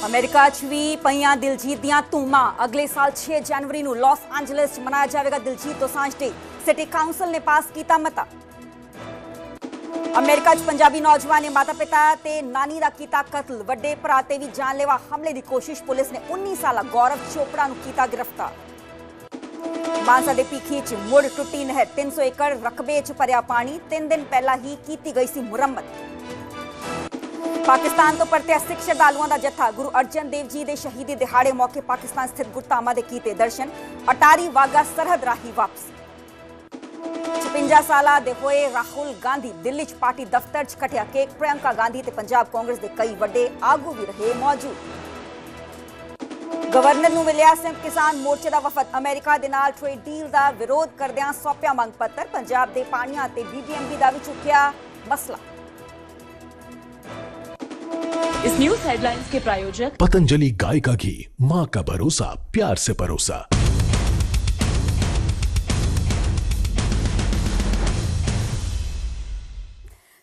America 'ਚ ਵੀ ਪਈਆਂ ਦਿਲਜੀਤ ਦੀਆਂ ਧੂਮਾਂ। ਅਗਲੇ ਸਾਲ 6 ਜਨਵਰੀ ਨੂੰ ਲਾਸ ਐਂਜਲਸ 'ਚ ਮਨਾਇਆ ਜਾਵੇਗਾ ਦਿਲਜੀਤ ਦੋਸਾਂਝ ਡੇ। ਸਿਟੀ ਕਾਉਂਸਲ ਨੇ ਪਾਸ ਕੀਤਾ ਮਤਾ। ਅਮਰੀਕਾ 'ਚ ਪੰਜਾਬੀ ਨੌਜਵਾਨ ਨੇ ਮਾਤਾ ਪਿਤਾ ਤੇ ਨਾਨੀ ਦਾ ਕੀਤਾ ਕਤਲ। ਵੱਡੇ ਭਰਾ ਤੇ ਵੀ ਜਾਨਲੇਵਾ ਹਮਲੇ ਦੀ ਕੋਸ਼ਿਸ਼। ਪੁਲਿਸ ਨੇ 19 ਸਾਲਾ ਗੌਰਵ ਚੋਪੜਾ ਨੂੰ ਕੀਤਾ ਗ੍ਰਿਫਤਾਰ। ਮਾਨਸਾ ਦੇ ਭੀਖੀ 'ਚ ਮੁੜ ਟੁੱਟੀ ਨਹਿਰ। 300 ਏਕੜ ਰਕਬੇ 'ਚ ਭਰਿਆ ਪਾਣੀ। 3 ਦਿਨ ਪਹਿਲਾਂ ਹੀ ਕੀਤੀ ਗਈ ਸੀ ਮੁਰੰਮਤ। ਪਾਕਿਸਤਾਨ ਤੋਂ ਪਰਤਿਆ ਸਿੱਖ ਸ਼ਰਧਾਲੂਆਂ ਦਾ ਜੱਥਾ। ਗੁਰੂ ਅਰਜਨ ਦੇਵ ਜੀ ਦੇ ਸ਼ਹੀਦੀ ਦਿਹਾੜੇ ਮੌਕੇ ਪਾਕਿਸਤਾਨ ਸਥਿਤ ਗੁਰਧਾਮਾਂ ਦੇ ਕੀਤੇ ਦਰਸ਼ਨ। ਅਟਾਰੀ ਵਾਗਾ ਸਰਹੱਦ ਰਾਹੀਂ ਵਾਪਸ। 56 ਸਾਲਾਂ ਦੇ ਹੋਏ ਰਾਹੁਲ ਗਾਂਧੀ ਦਿੱਲੀ 'ਚ ਪਾਰਟੀ ਦਫ਼ਤਰ 'ਚ ਕਟਿਆ ਕੇਕ। ਪ੍ਰਿਯੰਕਾ ਗਾਂਧੀ ਤੇ ਪੰਜਾਬ ਕਾਂਗਰਸ ਦੇ ਕਈ ਵੱਡੇ ਆਗੂ ਵੀ ਰਹੇ ਮੌਜੂਦ। ਗਵਰਨਰ ਨੂੰ ਮਿਲਿਆ ਸੰਯੁਕਤ ਕਿਸਾਨ ਮੋਰਚੇ ਦਾ ਵਫਦ। ਅਮਰੀਕਾ ਦੇ ਨਾਲ ਟ੍ਰੇਡ ਡੀਲ ਦਾ ਵਿਰੋਧ ਕਰਦਿਆਂ ਸੌਂਪਿਆ ਮੰਗ ਪੱਤਰ। ਪੰਜਾਬ ਦੇ ਪਾਣੀਆਂ ਤੇ BBMP ਦਾ ਵੀ ਚੁੱਕਿਆ ਮਸਲਾ। इस न्यूज हेडलाइंस के प्रायोजक पतंजलि गाय का घी, मां का भरोसा, प्यार से परोसा।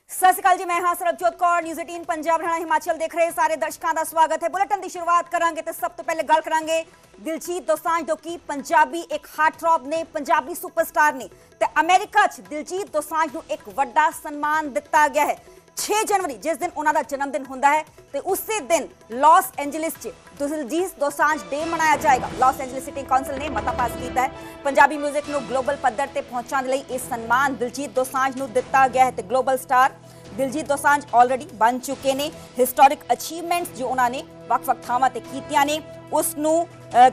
ਸਤਿ ਸ਼੍ਰੀ ਅਕਾਲ ਜੀ, ਮੈਂ ਹਾਂ ਸਰਬਜੋਤ ਕੌਰ। ਨਿਊਜ਼ 18 ਪੰਜਾਬ ਹਰਿਆਣਾ ਹਿਮਾਚਲ ਦੇਖ ਰਹੇ ਸਾਰੇ ਦਰਸ਼ਕਾਂ ਦਾ ਸਵਾਗਤ ਹੈ। ਬੁਲੇਟਿਨ ਦੀ ਸ਼ੁਰੂਆਤ ਕਰਾਂਗੇ ਤੇ ਸਭ ਤੋਂ ਪਹਿਲੇ ਗੱਲ ਕਰਾਂਗੇ ਦਿਲਜੀਤ ਦੋਸਾਂਝ ਜੋ ਕਿ ਪੰਜਾਬੀ ਇੱਕ ਹਾਰਟਥ੍ਰੌਬ ਨੇ, ਪੰਜਾਬੀ ਸੁਪਰਸਟਾਰ ਨੇ ਤੇ ਅਮਰੀਕਾ 'ਚ ਦਿਲਜੀਤ ਦੋਸਾਂਝ ਨੂੰ ਇੱਕ ਵੱਡਾ ਸਨਮਾਨ ਦਿੱਤਾ ਗਿਆ ਹੈ। 6 ਜਨਵਰੀ ਜਿਸ ਦਿਨ ਉਹਨਾਂ ਦਾ ਜਨਮ ਦਿਨ ਹੁੰਦਾ ਹੈ ਤੇ ਉਸੇ ਦਿਨ ਲਾਸ ਐਂਜਲਸ 'ਚ ਦਿਲਜੀਤ ਦੋਸਾਂਝ ਡੇ ਮਨਾਇਆ ਜਾਏਗਾ। ਲਾਸ ਐਂਜਲਸ ਸਿਟੀ ਕਾਉਂਸਲ ਨੇ ਮਤਾ ਪਾਸ ਕੀਤਾ ਹੈ। ਪੰਜਾਬੀ 뮤직 ਨੂੰ ਗਲੋਬਲ ਪੱਧਰ ਤੇ ਪਹੁੰਚਾਉਣ ਲਈ ਇਹ ਸਨਮਾਨ ਦਿਲਜੀਤ ਦੋਸਾਂਝ ਨੂੰ ਦਿੱਤਾ ਗਿਆ ਹੈ ਤੇ global star Diljit Dosanjh already ਬਣ ਚੁੱਕੇ ਨੇ। ਹਿਸਟੋਰਿਕ ਅਚੀਵਮੈਂਟਸ ਜੋ ਉਹਨਾਂ ਨੇ ਵੱਖ-ਵੱਖ ਥਾਵਾਂ ਤੇ ਕੀਤੀਆਂ ਨੇ ਉਸ ਨੂੰ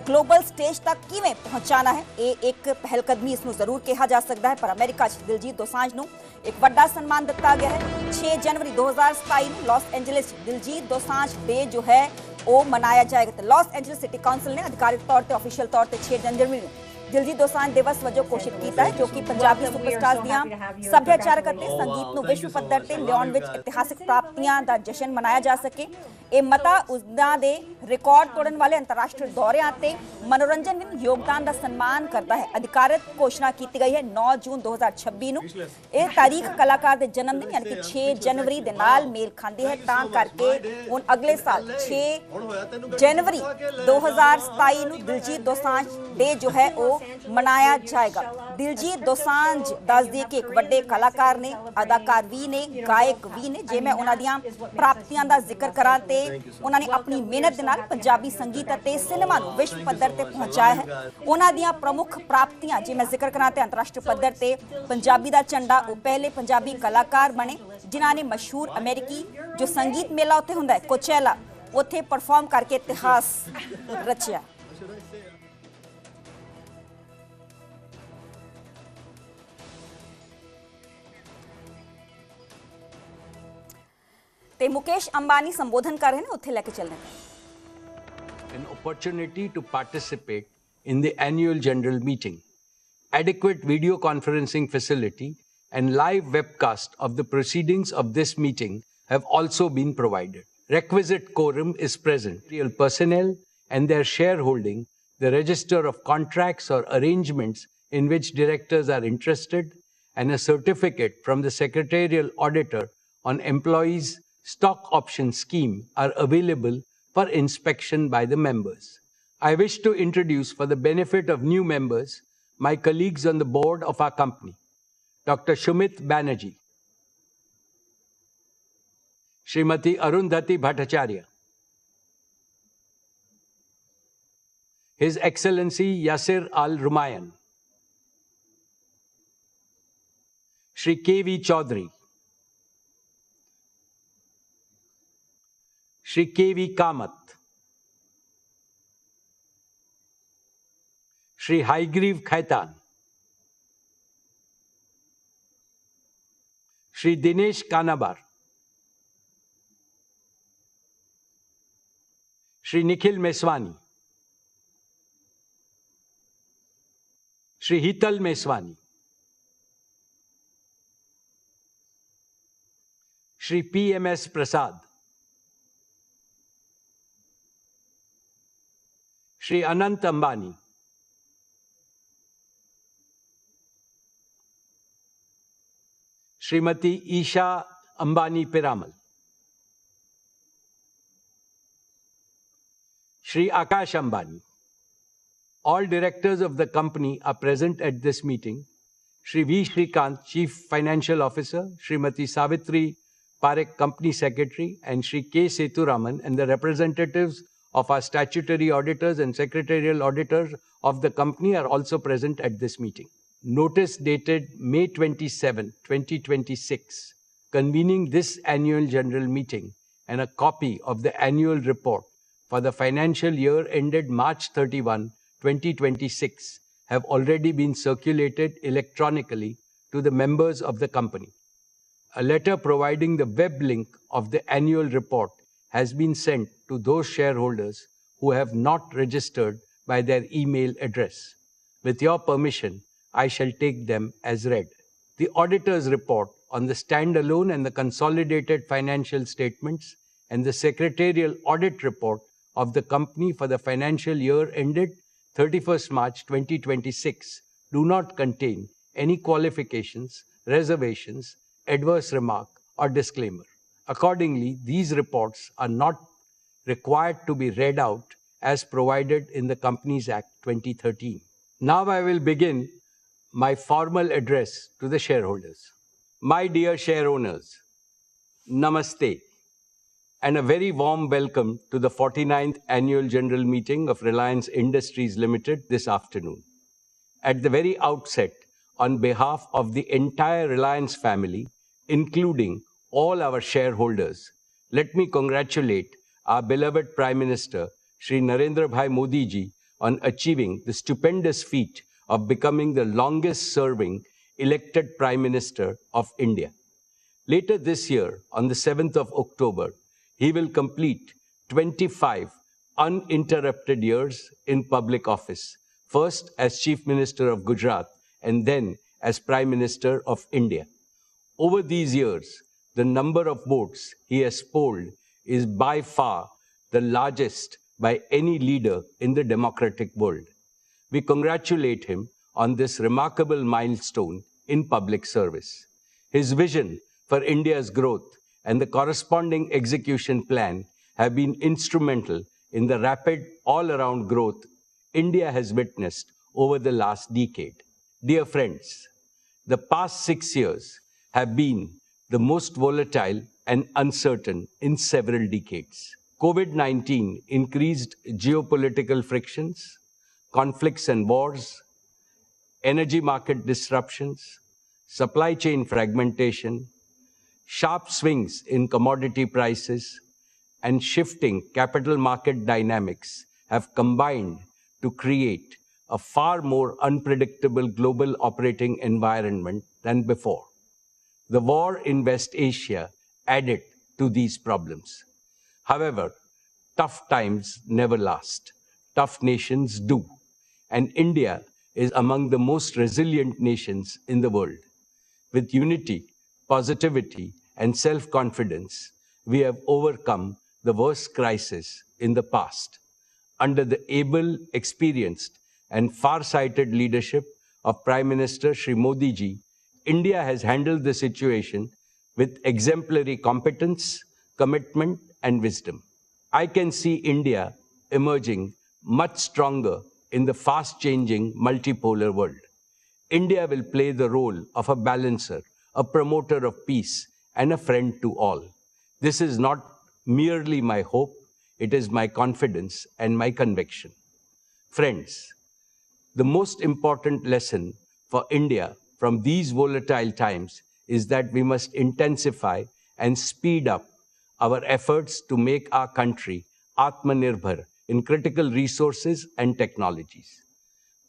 ਗਲੋਬਲ ਸਟੇਜ ਤੱਕ ਕਿਵੇਂ ਪਹੁੰਚਾਉਣਾ ਹੈ, ਇਹ ਇੱਕ ਪਹਿਲਕਦਮੀ ਇਸ ਨੂੰ ਜ਼ਰੂਰ ਕਿਹਾ ਜਾ ਸਕਦਾ ਹੈ। ਪਰ ਅਮਰੀਕਾ 'ਚ ਦਿਲਜੀਤ ਦੋਸਾਂਝ ਨੂੰ ਇੱਕ ਵੱਡਾ ਸਨਮਾਨ ਦਿੱਤਾ ਗਿਆ ਹੈ। 6 ਜਨਵਰੀ 2027 ਨੂੰ ਲਾਸ ਐਂਜਲਸ ਦਿਲਜੀਤ ਦੋਸਾਂਝ ਡੇ ਜੋ ਹੈ ਉਹ ਮਨਾਇਆ ਜਾਏਗਾ ਤੇ ਲਾਸ ਐਂਜਲਸ ਸਿਟੀ ਕਾਉਂਸਲ ਨੇ ਅਧਿਕਾਰਿਕ ਤੌਰ ਤੇ ਆਫੀਸ਼ੀਅਲ ਤੌਰ ਤੇ 6 ਜਨਵਰੀ ਨੂੰ ਦਿਲਜੀਤ ਦੋਸਾਂਝ ਦਿਵਸ ਵਜੋਂ ਘੋਸ਼ਿਤ ਕੀਤਾ ਹੈ ਜੋ ਕਿ ਪੰਜਾਬੀ ਸੁਪਰਸਟਾਰਸ ਦੀਆਂ ਸੱਭਿਆਚਾਰਕ ਅਤੇ ਸੰਗੀਤ ਨੂੰ ਵਿਸ਼ਵ ਪੱਧਰ ਤੇ ਲਿਆਉਣ ਵਿੱਚ ਇਤਿਹਾਸਕ ਪ੍ਰਾਪਤੀਆਂ ਦਾ ਜਸ਼ਨ ਮਨਾਇਆ ਜਾ ਸਕੇ। ਇਹ ਮਤਾ ਉਸਦਾ ਦੇ ਰਿਕਾਰਡ ਤੋੜਨ ਵਾਲੇ ਅੰਤਰਰਾਸ਼ਟਰੀ ਦੌਰਿਆਂ ਤੇ ਮਨੋਰੰਜਨ ਵਿੱਚ ਯੋਗਦਾਨ ਦਾ ਸਨਮਾਨ ਕਰਦਾ ਹੈ। ਅਧਿਕਾਰਤ ਘੋਸ਼ਣਾ ਕੀਤੀ ਗਈ ਹੈ 9 ਜੂਨ 2026 ਨੂੰ। ਇਹ ਤਾਰੀਖ ਕਲਾਕਾਰ ਦੇ ਜਨਮ ਦਿਨ ਯਾਨੀ ਕਿ 6 ਜਨਵਰੀ ਦੇ ਨਾਲ ਮੇਲ ਖਾਂਦੀ ਹੈ ਤਾਂ ਕਰਕੇ ਹੁਣ ਅਗਲੇ ਸਾਲ 6 ਜਨਵਰੀ 2027 ਨੂੰ ਦਿਲਜੀਤ ਦੋਸਾਂਝ ਡੇ ਜੋ ਹੈ ਉਹ ਮਨਾਇਆ ਜਾਏਗਾ। ਦਿਲਜੀਤ ਦੋਸਾਂਝ ਦੱਸ ਦਈਏ ਕਿ ਇੱਕ ਵੱਡੇ ਕਲਾਕਾਰ ਨੇ, ਅਦਾਕਾਰ ਵੀ ਨੇ, ਗਾਇਕ ਵੀ ਨੇ। ਜੇ ਮੈਂ ਉਹਨਾਂ ਦੀਆਂ ਪ੍ਰਾਪਤੀਆਂ ਦਾ ਜ਼ਿਕਰ ਕਰਾਂ ਤੇ ਉਹਨਾਂ ਨੇ ਆਪਣੀ ਮਿਹਨਤ ਦੇ ਨਾਲ ਪੰਜਾਬੀ ਸੰਗੀਤ ਅਤੇ ਸਿਨੇਮਾ ਨੂੰ ਵਿਸ਼ਵ ਪੱਧਰ ਤੇ ਪਹੁੰਚਾਇਆ ਹੈ। ਉਹਨਾਂ ਦੀਆਂ ਪ੍ਰਮੁੱਖ ਪ੍ਰਾਪਤੀਆਂ ਜੇ ਮੈਂ ਜ਼ਿਕਰ ਕਰਾਂ ਤੇ ਅੰਤਰਰਾਸ਼ਟਰੀ ਪੱਧਰ ਤੇ ਪੰਜਾਬੀ ਦਾ ਝੰਡਾ, ਉਹ ਪਹਿਲੇ ਪੰਜਾਬੀ ਕਲਾਕਾਰ ਬਣੇ ਜਿਨ੍ਹਾਂ ਨੇ ਮਸ਼ਹੂਰ ਅਮਰੀਕੀ ਜੋ ਸੰਗੀਤ ਮੇਲਾ ਉੱਥੇ ਹੁੰਦਾ ਹੈ ਕੋਚੈਲਾ, ਉੱਥੇ ਪਰਫਾਰਮ ਕਰਕੇ ਇਤਿਹਾਸ ਰਚਿਆ। ਤੇ ਮੁਕੇਸ਼ ਅੰਬਾਨੀ ਸੰਬੋਧਨ ਕਰ ਰਹੇ ਨੇ, ਉੱਥੇ ਲੈ ਕੇ ਚੱਲਦੇ ਨੇ। An opportunity to participate in the annual general meeting. Adequate video conferencing facility and live webcast of the proceedings of this meeting have also been provided. Requisite quorum is present. Real personnel and their shareholding, the register of contracts or arrangements in which directors are interested, and a certificate from the secretarial auditor on employees' stock option scheme are available for inspection by the members. I wish to introduce for the benefit of new members my colleagues on the board of our company. Dr. Shumit Banerjee, Srimati Arundhati Bhattacharya, His Excellency Yasir Al-Rumayyan, Shri K.V. Chaudhary, Shri K.V. Kamath, Shri Haigriv Khaitan, Shri Dinesh Kanabar, Shri Nikhil Meswani, Shri Hital Meswani, Shri P.M.S. Prasad, Shri Anant Ambani, Srimati Isha Ambani Piramal, Shri Akash Ambani. All directors of the company are present at this meeting. Shri V. Shrikant, Chief Financial Officer, Srimati Savitri Parekh, Company Secretary, and Shri K. Seturaman, and the representatives of our statutory auditors and secretarial auditors of the company are also present at this meeting. Notice dated May 27, 2026, convening this annual general meeting and a copy of the annual report for the financial year ended March 31, 2026 have already been circulated electronically to the members of the company. A letter providing the web link of the annual report has been sent to those shareholders who have not registered by their email address. With your permission, I shall take them as read. The auditor's report on the standalone and the consolidated financial statements and the secretarial audit report of the company for the financial year ended 31st March 2026 do not contain any qualifications, reservations, adverse remark, or disclaimer. Accordingly, these reports are not required to be read out as provided in the Companies Act 2013. Now I will begin my formal address to the shareholders. My dear share owners, Namaste, and a very warm welcome to the 49th Annual General Meeting of Reliance Industries Limited this afternoon. At the very outset, on behalf of the entire Reliance family, including all our shareholders, let me congratulate our beloved Prime Minister, Shri Narendra Bhai Modi ji, on achieving the stupendous feat of becoming the longest-serving elected Prime Minister of India. Later this year, on the 7th of October, he will complete 25 uninterrupted years in public office, first as Chief Minister of Gujarat and then as Prime Minister of India. Over these years, the number of votes he has polled is by far the largest by any leader in the democratic world. We congratulate him on this remarkable milestone in public service. His vision for India's growth and the corresponding execution plan have been instrumental in the rapid all-around growth India has witnessed over the last decade. Dear friends, the past 6 years have been the most volatile and uncertain in several decades. COVID-19 increased geopolitical frictions, conflicts and wars, energy market disruptions, supply chain fragmentation, sharp swings in commodity prices, and shifting capital market dynamics have combined to create a far more unpredictable global operating environment than before. The war in West Asia added to these problems. However, tough times never last. Tough nations do. And India is among the most resilient nations in the world. With unity, positivity, and self-confidence, we have overcome the worst crisis in the past. Under the able, experienced, and far-sighted leadership of Prime Minister Shri Modi ji, India has handled the situation with exemplary competence, commitment, and wisdom. I can see India emerging much stronger in the fast-changing multipolar world. India will play the role of a balancer, a promoter of peace, and a friend to all. This is not merely my hope, it is my confidence and my conviction. Friends, the most important lesson for India from these volatile times is that we must intensify and speed up our efforts to make our country Atmanirbhar in critical resources and technologies.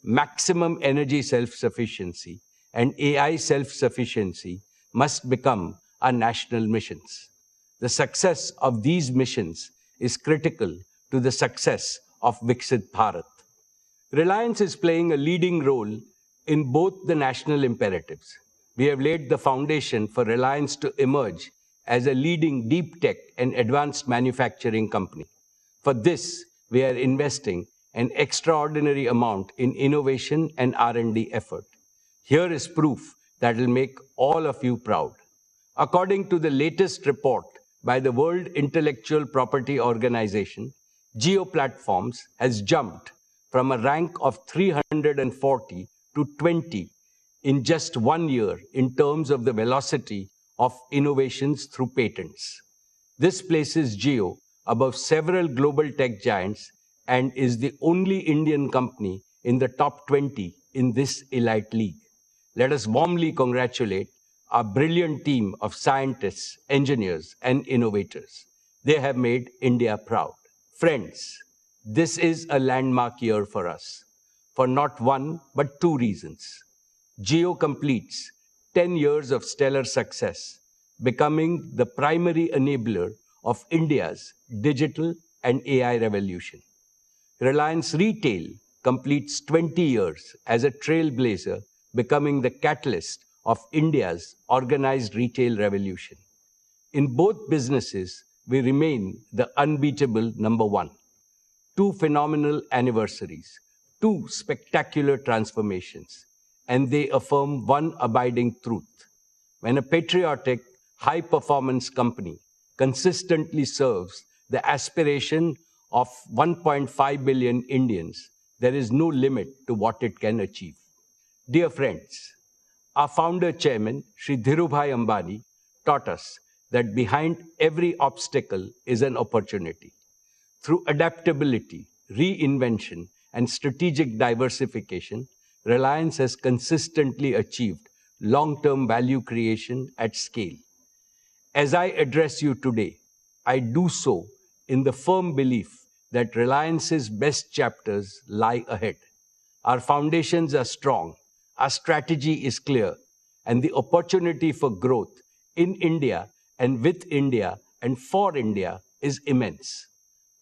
Maximum energy self-sufficiency and AI self-sufficiency must become our national missions. The success of these missions is critical to the success of Viksit Bharat. Reliance is playing a leading role in both the national imperatives. We have laid the foundation for Reliance to emerge as a leading deep tech and advanced manufacturing company. For this, we are investing an extraordinary amount in innovation and R&D effort. Here is proof that will make all of you proud. According to the latest report by the World Intellectual Property Organization, Jio Platforms has jumped from a rank of 340 to 20 in just 1 year in terms of the velocity of innovations through patents. This places Jio above several global tech giants and is the only Indian company in the top 20 in this elite league. Let us warmly congratulate our brilliant team of scientists, engineers, and innovators. They have made India proud. Friends, this is a landmark year for us, for not one but two reasons. Jio completes 10 years of stellar success, becoming the primary enabler of India's digital and AI revolution. Reliance Retail completes 20 years as a trailblazer, becoming the catalyst of India's organized retail revolution. In both businesses, we remain the unbeatable number one. Two phenomenal anniversaries, two spectacular transformations, and they affirm one abiding truth. When a patriotic, high-performance company consistently serves the aspiration of 1.5 billion Indians, there is no limit to what it can achieve. Dear friends, our founder chairman, Shri Dhirubhai Ambani, taught us that behind every obstacle is an opportunity. Through adaptability, reinvention, and strategic diversification, Reliance has consistently achieved long-term value creation at scale. As I address you today, I do so in the firm belief that Reliance's best chapters lie ahead. Our foundations are strong, our strategy is clear, and the opportunity for growth in India and with India and for India is immense.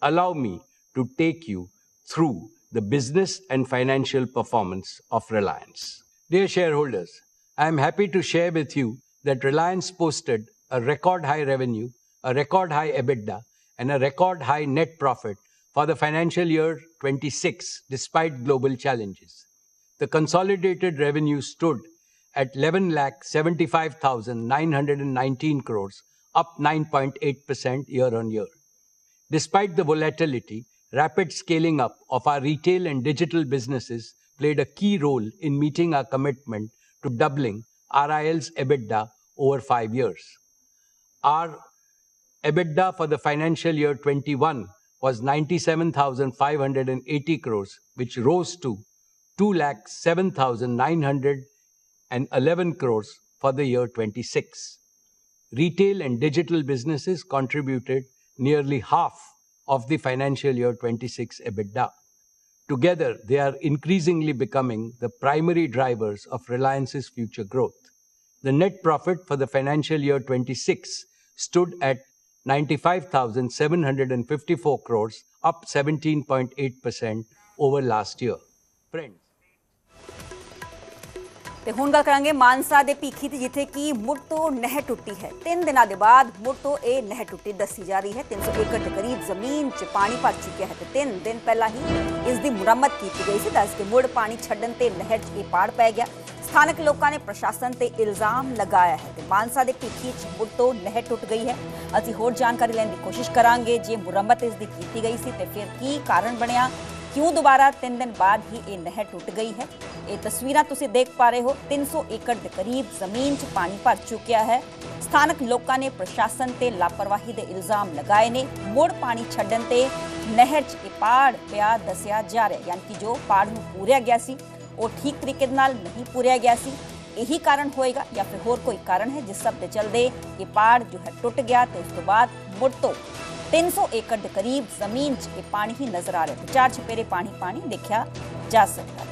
Allow me to take you through the business and financial performance of Reliance. Dear shareholders, I am happy to share with you that Reliance posted a record high revenue, a record high EBITDA, and a record high net profit for the financial year 26 despite global challenges. The consolidated revenue stood at 11,75,919 crores, up 9.8% year-on-year. Despite the volatility, rapid scaling up of our retail and digital businesses played a key role in meeting our commitment to doubling RIL's EBITDA over 5 years. Our EBITDA for the financial year 21 was 97,580 crores, which rose to 2,07,911 crores for the year 26. Retail and digital businesses contributed nearly half of the financial year 26 EBITDA. Together, they are increasingly becoming the primary drivers of Reliance's future growth. The net profit for the financial year 26 stood at 95,754 crores, up 17.8% over last year. Friends, ਤੇ ਹੁਣ ਗੱਲ ਕਰਾਂਗੇ ਮਾਨਸਾ ਦੇ ਭੀਖੀ ਦੀ, ਜਿੱਥੇ ਕਿ ਮੁੜ ਤੋਂ ਨਹਿਰ ਟੁੱਟੀ ਹੈ। 3 ਦਿਨਾਂ ਦੇ ਬਾਅਦ ਮੁੜ ਤੋਂ ਇਹ ਨਹਿਰ ਟੁੱਟੀ ਦੱਸੀ ਜਾ ਰਹੀ ਹੈ। 300 ਏਕੜ ਦੇ ਕਰੀਬ ਜ਼ਮੀਨ 'ਚ ਪਾਣੀ ਭਰ ਚੁੱਕਿਆ ਹੈ ਤੇ 3 ਦਿਨ ਪਹਿਲਾਂ ਹੀ ਇਸ ਦੀ ਮੁਰੰਮਤ ਕੀਤੀ ਗਈ ਸੀ। ਦੱਸ ਕੇ ਮੁੜ ਪਾਣੀ ਛੱਡਣ ਤੇ ਨਹਿਰ 'ਚ ਇਹ ਪਾੜ ਪੈ ਗਿਆ। ਸਥਾਨਕ ਲੋਕਾਂ ਨੇ ਪ੍ਰਸ਼ਾਸਨ ਤੇ ਇਲਜ਼ਾਮ ਲਗਾਇਆ ਹੈ ਤੇ ਮਾਨਸਾ ਦੇ ਭੀਖੀ 'ਚ ਮੁੜ ਤੋਂ ਨਹਿਰ ਟੁੱਟ ਗਈ ਹੈ। ਅਸੀਂ ਹੋਰ ਜਾਣਕਾਰੀ ਲੈਣ ਦੀ ਕੋਸ਼ਿਸ਼ ਕਰਾਂਗੇ। ਜੇ ਮੁਰੰਮਤ ਇਸ ਦੀ ਕੀਤੀ ਗਈ ਸੀ ਤੇ ਫਿਰ ਕੀ ਕਾਰਨ ਬਣਿਆ, क्यों दोबारा 3 दिन बाद ही ये नहर टूट गई है। ये तस्वीरां तुसीं देख पा रहे हो, 300 एकड़ के करीब जमीन च पानी भर चुकिया है। स्थानक लोगों ने प्रशासन ते लापरवाही के इल्जाम लगाए ने। मुड़ पानी छड्डण ते नहर च पाड़ पिया दसिया जा रहा है, यानी कि जो पाड़ नूं पूरिया गया सी वो ठीक तरीके नाल नहीं पूरिया गया सी। यही कारण होएगा या फिर होर कोई कारण है जिस सब के चलते ये पाड़ जो है टुट गया। तो उस तो बाद मुड़ तो 300 एकड़ के करीब जमीन च पानी ही नजर आ रहा है। 4 छपेरे पानी देखा जा सकता है।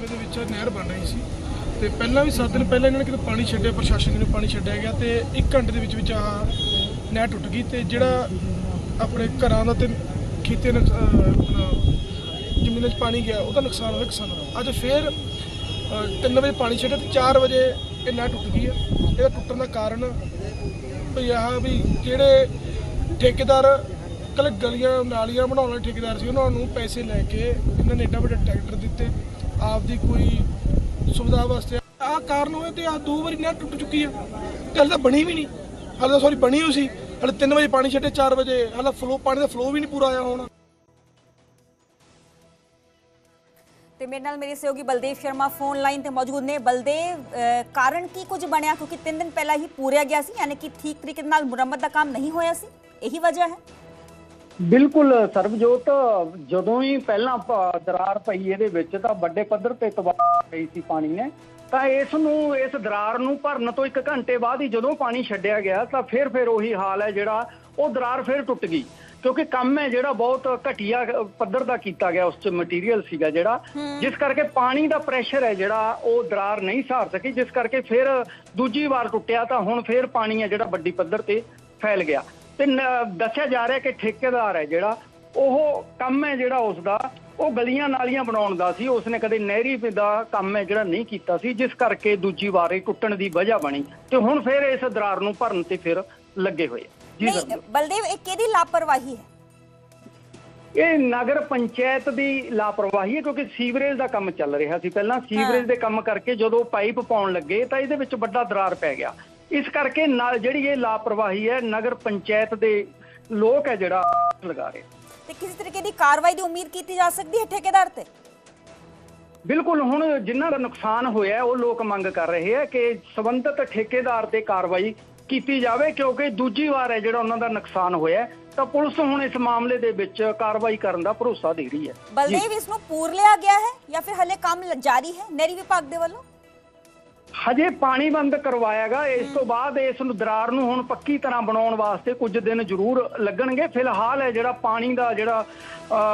ਇਹਦੇ ਵਿੱਚ ਨਹਿਰ ਬਣ ਰਹੀ ਸੀ ਤੇ ਪਹਿਲਾਂ ਵੀ 7 ਦਿਨ ਪਹਿਲਾਂ ਇਹਨਾਂ ਨੇ ਕਿਤੇ ਪਾਣੀ ਛੱਡਿਆ, ਪ੍ਰਸ਼ਾਸਨ ਨੇ ਪਾਣੀ ਛੱਡਿਆ ਗਿਆ ਤੇ 1 ਘੰਟੇ ਦੇ ਵਿੱਚ ਆ ਨਹਿਰ ਟੁੱਟ ਗਈ ਤੇ ਜਿਹੜਾ ਆਪਣੇ ਘਰਾਂ ਦਾ ਤੇ ਖੇਤਾਂ ਦਾ ਜ਼ਮੀਨਾਂ 'ਚ ਪਾਣੀ ਗਿਆ ਉਹਦਾ ਨੁਕਸਾਨ ਹੋਇਆ ਕਿਸਾਨਾਂ ਦਾ। ਅੱਜ ਫੇਰ 3 ਵਜੇ ਪਾਣੀ ਛੱਡਿਆ ਤੇ 4 ਵਜੇ ਇਹ ਨਹਿਰ ਟੁੱਟ ਗਈ ਹੈ। ਇਹਦਾ ਟੁੱਟਣ ਦਾ ਕਾਰਨ ਵੀ ਆਹ ਵੀ ਜਿਹੜੇ ਠੇਕੇਦਾਰ ਕੱਲ ਗਲੀਆਂ ਨਾਲੀਆਂ ਬਣਾਉਣ ਵਾਲੇ ਠੇਕੇਦਾਰ ਸੀ ਉਹਨਾਂ ਨੂੰ ਪੈਸੇ ਲੈ ਕੇ ਇਹਨਾਂ ਨੇ ਏਡਾ ਵੱਡਾ ਟਰੈਕਟਰ ਦਿੱਤੇ ਆਪਦੀ ਕੋਈ ਸੁਵਿਧਾ ਵਾਸਤੇ। ਆਹ ਕਾਰਨ ਹੋਏ ਤੇ ਆਹ 2 ਵਾਰੀ ਨਹਿਰ ਟੁੱਟ ਚੁੱਕੀ ਆ। ਹਾਲੇ ਤਾਂ ਬਣੀ ਵੀ ਨਹੀਂ, ਹਾਲੇ ਤਾਂ ਸੌਰੀ ਬਣੀ ਹੋਈ ਸੀ ਹਲੇ 3 ਵਜੇ ਪਾਣੀ ਛੱਡੇ, 4 ਵਜੇ ਹਾਲੇ ਪਾਣੀ ਦਾ ਫਲੋ ਵੀ ਨਹੀਂ ਪੂਰਾ ਆਇਆ ਹੋਣਾ। ਤੇ ਮੇਰੇ ਨਾਲ ਮੇਰੇ ਸਹਿਯੋਗੀ ਬਲਦੇਵ ਸ਼ਰਮਾ ਫੋਨ ਲਾਈਨ ਤੇ ਮੌਜੂਦ ਨੇ। ਬਲਦੇਵ, ਕਾਰਨ ਕੀ ਕੁਝ ਬਣਿਆ? ਕਿਉਂਕਿ 3 ਦਿਨ ਪਹਿਲਾਂ ਹੀ ਪੂਰਿਆ ਗਿਆ ਸੀ, ਯਾਨੀ ਕਿ ਠੀਕ ਤਰੀਕੇ ਨਾਲ ਮੁਰੰਮਤ ਦਾ ਕੰਮ ਨਹੀਂ ਹੋਇਆ ਸੀ, ਇਹੀ ਵਜ੍ਹਾ ਹੈ? ਬਿਲਕੁਲ ਸਰਬਜੋਤ, ਜਦੋਂ ਹੀ ਪਹਿਲਾਂ ਦਰਾਰ ਪਈ ਇਹਦੇ ਵਿੱਚ ਤਾਂ ਵੱਡੇ ਪੱਧਰ ਤੇ ਤਬਾਹੀ ਪਈ ਸੀ ਪਾਣੀ ਨੇ। ਤਾਂ ਇਸ ਦਰਾਰ ਨੂੰ ਭਰਨ ਤੋਂ 1 ਘੰਟੇ ਬਾਅਦ ਹੀ ਜਦੋਂ ਪਾਣੀ ਛੱਡਿਆ ਗਿਆ ਤਾਂ ਫਿਰ ਉਹੀ ਹਾਲ ਹੈ, ਜਿਹੜਾ ਉਹ ਦਰਾਰ ਫਿਰ ਟੁੱਟ ਗਈ। ਕਿਉਂਕਿ ਕੰਮ ਹੈ ਜਿਹੜਾ ਬਹੁਤ ਘਟੀਆ ਪੱਧਰ ਦਾ ਕੀਤਾ ਗਿਆ, ਉਸ 'ਚ ਮਟੀਰੀਅਲ ਸੀਗਾ ਜਿਹੜਾ, ਜਿਸ ਕਰਕੇ ਪਾਣੀ ਦਾ ਪ੍ਰੈਸ਼ਰ ਹੈ ਜਿਹੜਾ ਉਹ ਦਰਾਰ ਨਹੀਂ ਸਹਾਰ ਸਕੀ, ਜਿਸ ਕਰਕੇ ਫਿਰ ਦੂਜੀ ਵਾਰ ਟੁੱਟਿਆ। ਤਾਂ ਹੁਣ ਫਿਰ ਪਾਣੀ ਹੈ ਜਿਹੜਾ ਵੱਡੀ ਪੱਧਰ ਤੇ ਫੈਲ ਗਿਆ। ਤੇ ਦੱਸਿਆ ਜਾ ਰਿਹਾ ਕਿ ਠੇਕੇਦਾਰ ਹੈ ਜਿਹੜਾ, ਉਹ ਕੰਮ ਹੈ ਜਿਹੜਾ ਉਸਦਾ ਉਹ ਗਲੀਆਂ ਨਾਲੀਆਂ ਬਣਾਉਣ ਦਾ ਸੀ, ਉਸਨੇ ਕਦੇ ਨਹਿਰੀ ਦਾ ਕੰਮ ਹੈ ਜਿਹੜਾ ਨਹੀਂ ਕੀਤਾ ਸੀ, ਜਿਸ ਕਰਕੇ ਦੂਜੀ ਵਾਰ ਇਹ ਟੁੱਟਣ ਦੀ ਵਜ੍ਹਾ ਬਣੀ। ਤੇ ਹੁਣ ਫਿਰ ਇਸ ਦਰਾਰ ਨੂੰ ਭਰਨ ਤੇ ਫਿਰ ਲੱਗੇ ਹੋਏ। ਜੀ ਨਹੀਂ ਬਲਦੇਵ, ਇਹ ਕਿਹਦੀ ਲਾਪਰਵਾਹੀ ਹੈ? ਇਹ ਨਗਰ ਪੰਚਾਇਤ ਦੀ ਲਾਪਰਵਾਹੀ ਹੈ, ਕਿਉਂਕਿ ਸੀਵਰੇਜ ਦਾ ਕੰਮ ਚੱਲ ਰਿਹਾ ਸੀ ਪਹਿਲਾਂ। ਸੀਵਰੇਜ ਦੇ ਕੰਮ ਕਰਕੇ ਜਦੋਂ ਪਾਈਪ ਪਾਉਣ ਲੱਗੇ ਤਾਂ ਇਹਦੇ ਵਿੱਚ ਵੱਡਾ ਦਰਾਰ ਪੈ ਗਿਆ। ਇਸ ਕਰਕੇ ਨਾਲ ਜਿਹੜੀ ਇਹ ਲਾਪਰਵਾਹੀ ਹੈ, ਨਗਰ ਪੰਚਾਇਤ ਦੇ ਲੋਕ ਹੈ ਜਿਹੜਾ ਲਗਾ ਰਹੇ। ਤੇ ਕਿਸੇ ਤਰੀਕੇ ਦੀ ਕਾਰਵਾਈ ਦੀ ਉਮੀਦ ਕੀਤੀ ਜਾ ਸਕਦੀ ਹੈ ਠੇਕੇਦਾਰ ਤੇ? ਬਿਲਕੁਲ, ਹੁਣ ਜਿਨ੍ਹਾਂ ਦਾ ਨੁਕਸਾਨ ਹੋਇਆ ਉਹ ਲੋਕ ਮੰਗ ਕਰ ਰਹੇ ਆ ਕਿ ਸੰਬੰਧਿਤ ਠੇਕੇਦਾਰ ਤੇ ਕਾਰਵਾਈ ਕੀਤੀ ਜਾਵੇ, ਕਿਉਂਕਿ ਦੂਜੀ ਵਾਰ ਹੈ ਜਿਹੜਾ ਉਹਨਾਂ ਦਾ ਨੁਕਸਾਨ ਹੋਇਆ। ਤਾਂ ਪੁਲਿਸ ਹੁਣ ਇਸ ਮਾਮਲੇ ਦੇ ਵਿੱਚ ਕਾਰਵਾਈ ਕਰਨ ਦਾ ਭਰੋਸਾ ਦੇ ਰਹੀ ਹੈ। ਬਲਦੇਵ, ਇਸ ਨੂੰ ਪੂਰ ਲਿਆ ਗਿਆ ਹੈ ਜਾਂ ਫਿਰ ਹਲੇ ਕੰਮ ਜਾਰੀ ਹੈ ਨਹਿਰੀ ਵਿਭਾਗ ਦੇ ਵੱਲੋਂ? ਹਜੇ ਪਾਣੀ ਬੰਦ ਕਰਵਾਇਆਗਾ। ਇਸ ਤੋਂ ਬਾਅਦ ਇਸ ਨੂੰ ਦਰਾਰ ਨੂੰ ਹੁਣ ਪੱਕੀ ਤਰ੍ਹਾਂ ਬਣਾਉਣ ਵਾਸਤੇ ਕੁਝ ਦਿਨ ਜ਼ਰੂਰ ਲੱਗਣਗੇ। ਫਿਲਹਾਲ ਹੈ ਜਿਹੜਾ ਪਾਣੀ ਦਾ ਜਿਹੜਾ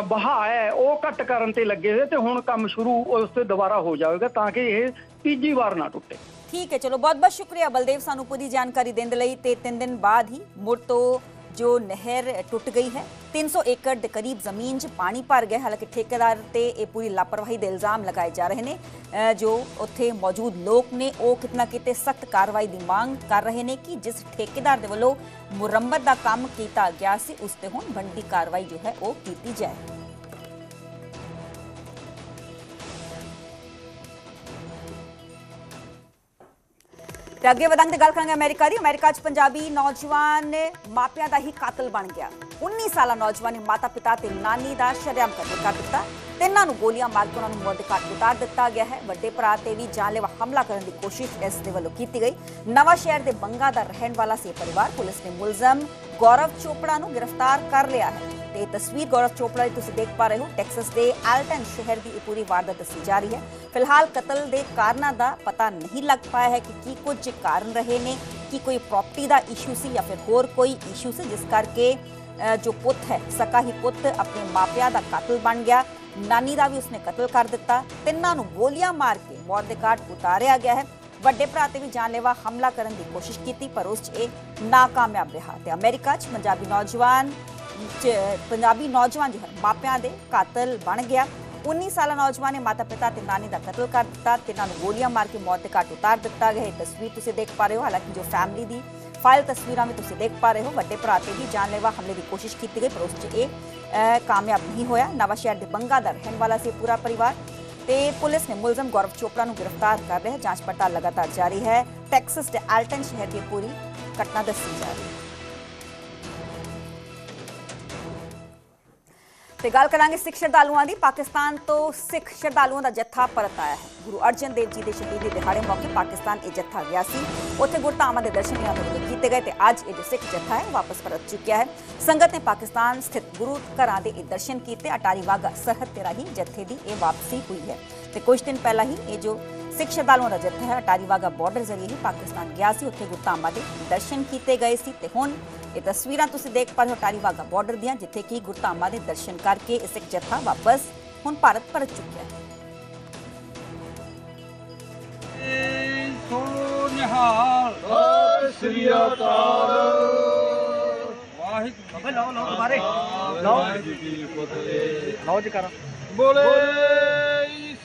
ਵਹਾਅ ਹੈ ਉਹ ਘੱਟ ਕਰਨ ਤੇ ਲੱਗੇ ਹੋਏ, ਤੇ ਹੁਣ ਕੰਮ ਸ਼ੁਰੂ ਉਸ ਤੇ ਦੁਬਾਰਾ ਹੋ ਜਾਵੇਗਾ ਤਾਂ ਕਿ ਇਹ ਤੀਜੀ ਵਾਰ ਨਾ ਟੁੱਟੇ। ਠੀਕ ਹੈ, ਚਲੋ ਬਹੁਤ ਬਹੁਤ ਸ਼ੁਕਰੀਆ ਬਲਦੇਵ ਸਾਨੂੰ ਪੂਰੀ ਜਾਣਕਾਰੀ ਦੇਣ ਦੇ ਲਈ। ਤੇ 3 ਦਿਨ ਬਾਅਦ ਹੀ ਮੁੜ ਤੋਂ ਜੋ ਨਹਿਰ ਟੁੱਟ ਗਈ ਹੈ, 300 ਏਕੜ ਦੇ ਕਰੀਬ ਜ਼ਮੀਨ 'ਚ ਪਾਣੀ ਭਰ ਗਿਆ। ਹਾਲਾਂਕਿ ਠੇਕੇਦਾਰ ਤੇ ਇਹ ਪੂਰੀ ਲਾਪਰਵਾਹੀ ਦੇ ਇਲਜ਼ਾਮ ਲਗਾਏ ਜਾ ਰਹੇ ਨੇ। ਜੋ ਉੱਥੇ ਮੌਜੂਦ ਲੋਕ ਨੇ ਉਹ ਕਿਤਨਾ ਕਿਤੇ ਸਖਤ ਕਾਰਵਾਈ ਦੀ ਮੰਗ ਕਰ ਰਹੇ ਨੇ ਕਿ ਜਿਸ ਠੇਕੇਦਾਰ ਦੇ ਵੱਲੋਂ ਮੁਰੰਮਤ ਦਾ ਕੰਮ ਕੀਤਾ ਗਿਆ ਸੀ ਉਸ ਤੇ ਹੁਣ ਬਣਦੀ ਕਾਰਵਾਈ ਜੋ ਹੈ ਉਹ ਕੀਤੀ ਜਾਏ। ਤੇ ਅੱਗੇ ਵਧਾਂਗੇ, ਗੱਲ ਕਰਾਂਗੇ ਅਮਰੀਕਾ ਦੀ। ਅਮਰੀਕਾ 'ਚ ਪੰਜਾਬੀ ਨੌਜਵਾਨ ਮਾਪਿਆਂ ਦਾ ਹੀ ਕਾਤਲ ਬਣ ਗਿਆ। 19 ਸਾਲਾ ਨੌਜਵਾਨ ਨੇ ਮਾਤਾ ਪਿਤਾ ਤੇ ਨਾਨੀ ਦਾ ਸ਼ਰੇਆਮ ਕਤਲ ਕਰ ਦਿੱਤਾ। ਤਿੰਨਾਂ ਨੂੰ ਗੋਲੀਆਂ ਮਾਰ ਕੇ ਉਹਨਾਂ ਨੂੰ ਮੌਤ ਦੇ ਘਾਟ ਉਤਾਰ ਦਿੱਤਾ ਗਿਆ ਹੈ। ਵੱਡੇ ਭਰਾ ਤੇ ਵੀ ਜਾਨਲੇਵਾ ਹਮਲਾ ਕਰਨ ਦੀ ਕੋਸ਼ਿਸ਼ ਇਸ ਦੇ ਵੱਲੋਂ ਕੀਤੀ ਗਈ। ਨਵਾਂ ਸ਼ਹਿਰ ਦੇ ਬੰਗਾ ਦਾ ਰਹਿਣ ਵਾਲਾ ਸੀ ਪਰਿਵਾਰ। ਪੁਲਿਸ ਨੇ ਮੁਲਜ਼ਮ ਗੌਰਵ ਚੋਪੜਾ ਨੂੰ ਗ੍ਰਿਫਤਾਰ ਕਰ ਲਿਆ ਹੈ। ਤੇ ਤਸਵੀਰ ਗੌਰਵ ਚੋਪੜਾ ਦੀ ਤੁਸੀਂ ਦੇਖ ਪਾ ਰਹੇ ਹੋ। ਟੈਕਸਸ ਦੇ ਐਲਟਨ ਸ਼ਹਿਰ ਦੀ ਇਹ ਪੂਰੀ ਵਾਰਦਾਤ ਦੱਸੀ ਜਾ ਰਹੀ ਹੈ। ਫਿਲਹਾਲ ਕਤਲ ਦੇ ਕਾਰਨਾਂ ਦਾ ਪਤਾ ਨਹੀਂ ਲੱਗ ਪਾਇਆ ਹੈ ਕਿ ਕੀ ਕੁਝ ਕਾਰਨ ਰਹੇ ਨੇ, ਕਿ ਕੋਈ ਪ੍ਰਾਪਰਟੀ ਦਾ ਇਸ਼ੂ ਸੀ ਜਾਂ ਫਿਰ ਹੋਰ ਕੋਈ ਇਸ਼ੂ ਸੀ ਜਿਸ ਕਰਕੇ ਜੋ ਪੁੱਤ ਹੈ, ਸਕਾ ਹੀ ਪੁੱਤ ਆਪਣੇ ਮਾਪਿਆਂ ਦਾ ਕਾਤਲ ਬਣ ਗਿਆ। ਨਾਨੀ ਦਾ ਵੀ ਉਸਨੇ ਕਤਲ ਕਰ ਦਿੱਤਾ। ਤਿੰਨਾਂ ਨੂੰ ਗੋਲੀਆਂ ਮਾਰ ਕੇ ਮੌਤ ਦੇ ਘਾਟ ਉਤਾਰਿਆ ਗਿਆ ਹੈ। ਵੱਡੇ ਭਰਾ ਤੇ ਵੀ ਜਾਨਲੇਵਾ ਹਮਲਾ ਕਰਨ ਦੀ ਕੋਸ਼ਿਸ਼ ਕੀਤੀ ਪਰ ਉਸ 'ਚ ਇਹ ਨਾਕਾਮਯਾਬ ਰਿਹਾ। ਤੇ ਅਮਰੀਕਾ 'ਚ ਪੰਜਾਬੀ ਨੌਜਵਾਨ ਜੋ ਹੈ ਮਾਪਿਆਂ ਦੇ ਕਾਤਲ ਬਣ ਗਿਆ। 19 ਸਾਲਾ ਨੌਜਵਾਨ ਨੇ ਮਾਤਾ ਪਿਤਾ ਤੇ ਨਾਨੀ ਦਾ ਕਤਲ ਕਰ ਦਿੱਤਾ। ਤਿੰਨਾਂ ਨੂੰ ਗੋਲੀਆਂ ਮਾਰ ਕੇ ਮੌਤ ਦੇ ਘਾਟ ਉਤਾਰ ਦਿੱਤਾ ਗਿਆ। ਇਹ ਤਸਵੀਰ ਤੁਸੀਂ ਦੇਖ ਪਾ ਰਹੇ ਹੋ। ਹਾਲਾਂਕਿ ਜੋ ਫੈਮਿਲੀ ਦੀ ਫਾਈਲ ਤਸਵੀਰਾਂ ਵੀ ਤੁਸੀਂ ਦੇਖ ਪਾ ਰਹੇ ਹੋ। ਵੱਡੇ ਭਰਾ ਤੇ ਵੀ ਜਾਨਲੇਵਾ ਹਮਲੇ ਦੀ ਕੋਸ਼ਿਸ਼ ਕੀਤੀ ਗਈ ਪਰ ਉਸ 'ਚ ਇਹ ਕਾਮਯਾਬ ਨਹੀਂ ਹੋਇਆ। ਨਵਾਂ ਸ਼ਹਿਰ ਦੇ ਬੰਗਾ ਦਾ ਰਹਿਣ ਵਾਲਾ ਸੀ ਪੂਰਾ ਪਰਿਵਾਰ। ਤੇ ਪੁਲਿਸ ਨੇ ਮੁਲਜ਼ਮ ਗੌਰਵ ਚੋਪੜਾ ਨੂੰ ਗ੍ਰਿਫਤਾਰ ਕਰ ਲਿਆ ਹੈ। ਜਾਂਚ ਪੜਤਾਲ ਲਗਾਤਾਰ ਜਾਰੀ ਹੈ। ਟੈਕਸਸ ਦੇ ਐਲਟਨ ਸ਼ਹਿਰ ਦੀ ਪੂਰੀ ਘਟਨਾ ਦੱਸੀ ਜਾ ਰਹੀ ਹੈ। ਤੇ ਗੱਲ ਕਰਾਂਗੇ ਸਿੱਖ ਸ਼ਰਧਾਲੂਆਂ ਦੀ। ਪਾਕਿਸਤਾਨ ਤੋਂ ਸਿੱਖ ਸ਼ਰਧਾਲੂਆਂ ਦਾ ਜੱਥਾ ਪਰਤ ਆਇਆ ਹੈ। ਗੁਰੂ ਅਰਜਨ ਦੇਵ ਜੀ ਦੇ ਸ਼ਹੀਦੀ ਦਿਹਾੜੇ ਮੌਕੇ ਪਾਕਿਸਤਾਨ ਇਹ ਜੱਥਾ ਗਿਆ ਸੀ। ਉੱਥੇ ਗੁਰਧਾਮਾਂ ਦੇ ਦਰਸ਼ਨ ਕੀਤੇ ਗਏ ਤੇ ਅੱਜ ਇਹ ਜੋ ਸਿੱਖ ਜੱਥਾ ਹੈ ਵਾਪਸ ਪਰਤ ਚੁੱਕਿਆ ਹੈ। ਸੰਗਤ ਨੇ ਪਾਕਿਸਤਾਨ ਸਥਿਤ ਗੁਰੂ ਘਰਾਂ ਦੇ ਦਰਸ਼ਨ ਕੀਤੇ। ਅਟਾਰੀ ਵਾਹਗਾ ਸਰਹੱਦ ਤੇ ਰਾਹੀਂ ਜੱਥੇ ਦੀ ਇਹ ਵਾਪਸੀ ਹੋਈ ਹੈ। ਤੇ ਕੁਝ ਦਿਨ ਪਹਿਲਾਂ ਹੀ ਇਹ ਜੋ ਸਿੱਖ ਸ਼ਰਧਾਲੂਆਂ ਦਾ ਜੱਥਾ ਹੈ ਅਟਾਰੀ ਵਾਹਗਾ ਬਾਰਡਰ ਜ਼ਰੀਏ ਹੀ ਪਾਕਿਸਤਾਨ ਗਿਆ ਸੀ। ਉੱਥੇ ਗੁਰਧਾਮਾਂ ਦੇ ਦਰਸ਼ਨ ਕੀਤੇ ਗਏ ਸੀ। ਤੇ ਹੁਣ ਇਹ ਤਸਵੀਰਾਂ ਤੁਸੀਂ ਦੇਖ ਪਾ ਰਹੇ ਹੋ ਅਟਾਰੀ ਵਾਹਗਾ ਬਾਰਡਰ ਦੀਆਂ, ਜਿੱਥੇ ਕਿ ਗੁਰਧਾਮਾਂ ਦੇ ਦਰਸ਼ਨ ਕਰਕੇ ਇਹ ਸਿੱਖ ਜੱਥਾ ਵਾਪਸ ਹੁਣ ਭਾਰਤ ਪਰਤ ਚੁੱਕਿਆ ਹੈ। ਬੋਲੇ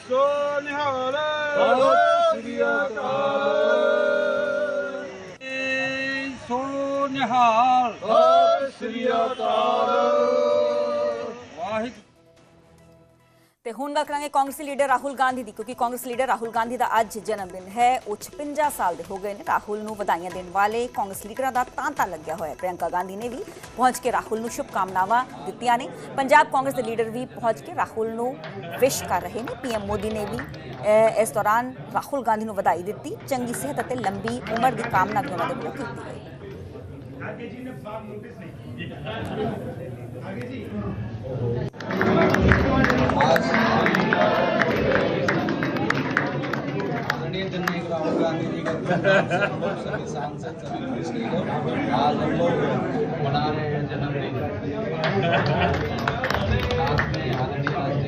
ਸੋ ਨਿਹਾਲ ਸ੍ਰੀ ਅਕਾਲ ਸੋ ਨਿਹਾਲ ਸ੍ਰੀ ਅਕਾਲ ਵਾਹਿਗੁਰੂ। ਤੇ ਹੁਣ ਗੱਲ ਕਰਾਂਗੇ ਕਾਂਗਰਸੀ ਲੀਡਰ ਰਾਹੁਲ ਗਾਂਧੀ ਦੀ, ਕਿਉਂਕਿ ਕਾਂਗਰਸ ਲੀਡਰ ਰਾਹੁਲ ਗਾਂਧੀ ਦਾ ਅੱਜ ਜਨਮ ਦਿਨ ਹੈ। ਉਹ 56 ਸਾਲ ਦੇ ਹੋ ਗਏ ਨੇ। ਰਾਹੁਲ ਨੂੰ ਵਧਾਈਆਂ ਦੇਣ ਵਾਲੇ ਕਾਂਗਰਸ ਲੀਡਰਾਂ ਦਾ ਤਾਂਤਾ ਲੱਗਿਆ ਹੋਇਆ। ਪ੍ਰਿयंका ਗਾਂਧੀ ਨੇ ਵੀ ਪਹੁੰਚ ਕੇ ਰਾਹੁਲ ਨੂੰ ਸ਼ੁਭਕਾਮਨਾਵਾਂ ਦਿੱਤੀਆਂ ਨੇ। ਪੰਜਾਬ ਕਾਂਗਰਸ ਦੇ ਲੀਡਰ ਵੀ ਪਹੁੰਚ ਕੇ ਰਾਹੁਲ ਨੂੰ ਵਿਸ਼ ਕਰ ਰਹੇ ਨੇ। ਪੀਐਮ ਮੋਦੀ ਨੇ ਵੀ ਇਸ ਦੌਰਾਨ ਰਾਹੁਲ ਗਾਂਧੀ ਨੂੰ ਵਧਾਈ ਦਿੱਤੀ। ਚੰਗੀ ਸਿਹਤ ਅਤੇ ਲੰਬੀ ਉਮਰ ਦੀ ਕਾਮਨਾ ਵੀ ਉਹਨਾਂ ਦੇ ਵੱਲੋਂ ਕੀਤੀ ਗਈ। राहुल गांधी जी का सभी सांसद सभी वरिष्ठ लीडर आज हम लोग मना रहे हैं जन्मदिन। साथ में आदरणीय राष्ट्रीय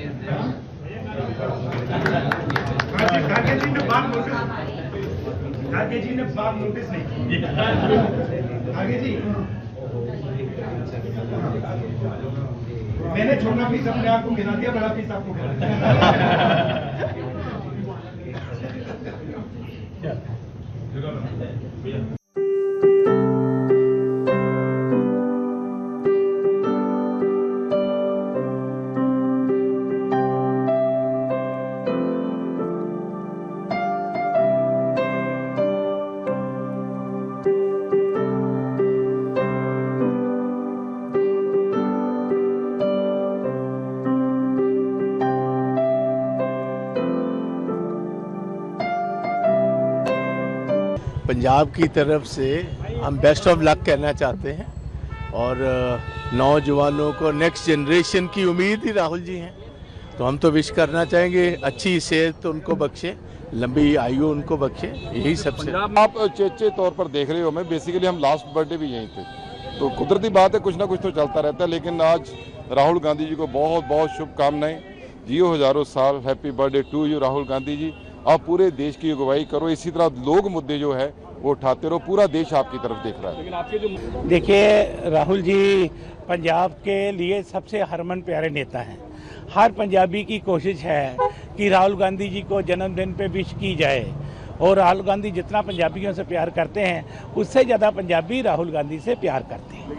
आगे जी ने बात नोटिस नहीं की। आगे जी मैंने छोटा पीस अपने आप को गिरा दिया, बड़ा पीस आपको गिरा दिया। पंजाब की तरफ से हम बेस्ट ऑफ लक कहना चाहते हैं और नौजवानों को नेक्स्ट जनरेशन की उम्मीद ही राहुल जी हैं, तो हम तो विश करना चाहेंगे अच्छी सेहत उनको बख्शे, लंबी आयु उनको बख्शे, यही सबसे। आप चेचे तौर पर देख रहे हो, मैं बेसिकली हम लास्ट बर्थडे भी यहीं थे, तो कुदरती बात है, कुछ ना कुछ तो चलता रहता है। लेकिन आज राहुल गांधी जी को बहुत बहुत शुभकामनाएं, जियो हजारों साल, happy birthday to you Rahul Gandhi ji. आप पूरे देश की अगुवाई करो, इसी तरह लोग मुद्दे जो है वो उठाते रहो, पूरा देश आपकी तरफ देख रहा है। लेकिन आपके जो देखिए, राहुल जी पंजाब के लिए सबसे हरमन प्यारे नेता हैं। हर पंजाबी की कोशिश है कि राहुल गांधी जी को जन्मदिन पे विश की जाए, और राहुल गांधी जितना पंजाबियों से प्यार करते हैं उससे ज़्यादा पंजाबी राहुल गांधी से प्यार करते हैं।